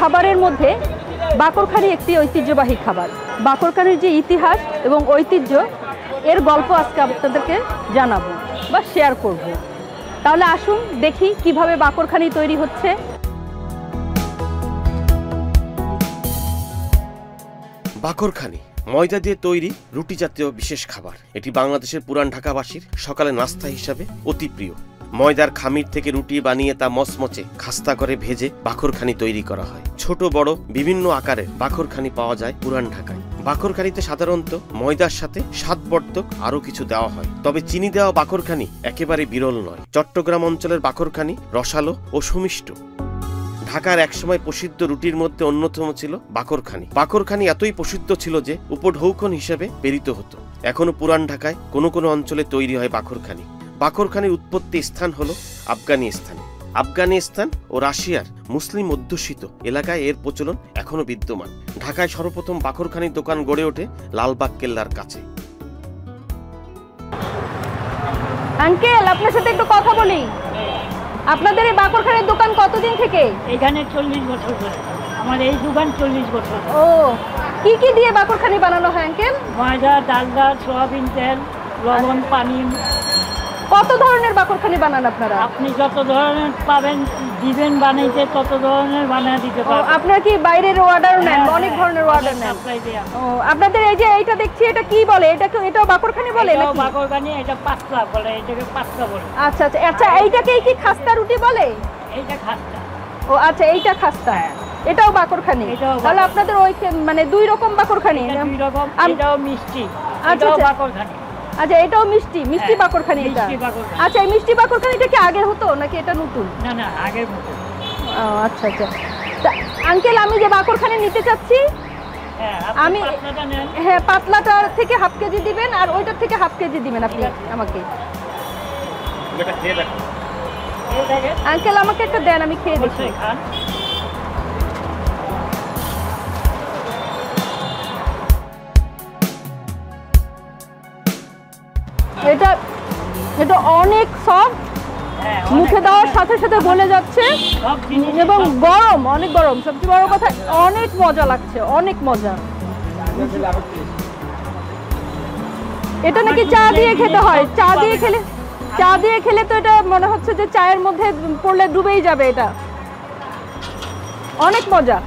খাবারের মধ্যে বাকরখানি একটি ঐতিহ্যবাহী খাবার। বাকরখানির যে ইতিহাস এবং ঐতিহ্য এর গল্প আজকে আপনাদেরকে জানাবো বা শেয়ার করব। তাহলে আসুন দেখি কিভাবে বাকরখানি তৈরি হচ্ছে। বাকরখানি ময়দা দিয়ে তৈরি রুটি জাতীয় বিশেষ খাবার। এটি বাংলাদেশের পুরান ঢাকাবাসীর সকালে নাস্তা হিসাবে অতি প্রিয়। ময়দার খামির থেকে রুটি বানিয়ে তা মচমচে খাস্তা করে ভেজে বাকরখানি তৈরি করা হয়। ছোট বড় বিভিন্ন আকারের বাকরখানি পাওয়া যায় পুরান ঢাকায়। বাকরখানিতে সাধারণত ময়দার সাথে স্বাদবর্ধক আরও কিছু দেওয়া হয়, তবে চিনি দেওয়া বাকরখানি একেবারে বিরল নয়। চট্টগ্রাম অঞ্চলের বাকরখানি রসালো ও সুমিষ্ট। ঢাকার একসময় প্রসিদ্ধ রুটির মধ্যে অন্যতম ছিল বাকরখানি। বাকরখানি এতই প্রসিদ্ধ ছিল যে উপঢৌকন হিসেবে প্রেরিত হতো। এখনো পুরান ঢাকায় কোনো কোনো অঞ্চলে তৈরি হয় বাকরখানি। বাকরখানির উৎপত্তি স্থান হল আফগানিস্তান। আফগানিস্তান ও রাশিয়ার মুসলিম অধ্যুষিত এলাকায় এর প্রচলন এখনো বিদ্যমান। ঢাকায় সর্বপ্রথম বাকরখানির দোকান গড়ে ওঠে লালবাগ কেল্লার কাছে। আঙ্কেল, আপনার সাথে একটু কথা বলি। আপনাদের এই বাকরখানির দোকান কতদিন থেকে? এখানে 40 বছর ধরে। আমার এই দোকান 40 বছর। ও, কি কি দিয়ে বাকরখানি বানানো হয় আঙ্কেল? ময়দা, ডালডা, সয়াবিন তেল, লবণ, পানি। কত ধরনের বাকরখানি বানান আপনারা? আপনি যত ধরনের পাবেন দিবেন বানাইতে তত ধরনের বানিয়ে দিতে পারবেন। আপনারা কি বাইরের অর্ডার নেন? অনেক ধরনের অর্ডার নেন। ও, আপনাদের এই যে এইটা দেখছি, এটা কি বলে? এটাও বাকরখানি বলে নাকি? এটা বাকরখানি, এটা পাতলা বলে, এটাকে পাতলা বলে। আচ্ছা আচ্ছা আচ্ছা, এইটাকেই কি খাস্তা রুটি বলে? এইটা খাস্তা। ও আচ্ছা, এইটা খাস্তা, এটাও বাকরখানি। তাহলে আপনাদের ওই মানে দুই রকম বাকরখানি। দুই রকম, এটাও মিষ্টি, আচ্ছা এটাও বাকরখানি। আচ্ছা, এটাও মিষ্টি, মিষ্টি বাকরখানি এটা। আচ্ছা, এই মিষ্টি বাকরখানিটা কি আগে হতো নাকি এটা নতুন? না না, আগের মতো। ও আচ্ছা আচ্ছা। আঙ্কেল, আমি যে বাকরখানি নিতে চাচ্ছি, আমি হ্যাঁ পাতলাটা থেকে হাফ কেজি দিবেন আর ওইটার থেকে হাফ কেজি দিবেন আপনি আমাকে। আঙ্কেল, আমাকে একটা দেন, আমি খেয়ে দেখি। এটা অনেক সফট, মুখে দেওয়ার সাথে সাথে গলে যাচ্ছে এবং গরম, অনেক গরম। সবচেয়ে বড় কথা, অনেক মজা লাগছে, অনেক মজা। এটা নাকি চা দিয়ে খেতে হয়? চা দিয়ে খেলে তো এটা মনে হচ্ছে যে চায়ের মধ্যে পড়লে ডুবেই যাবে। এটা অনেক মজা।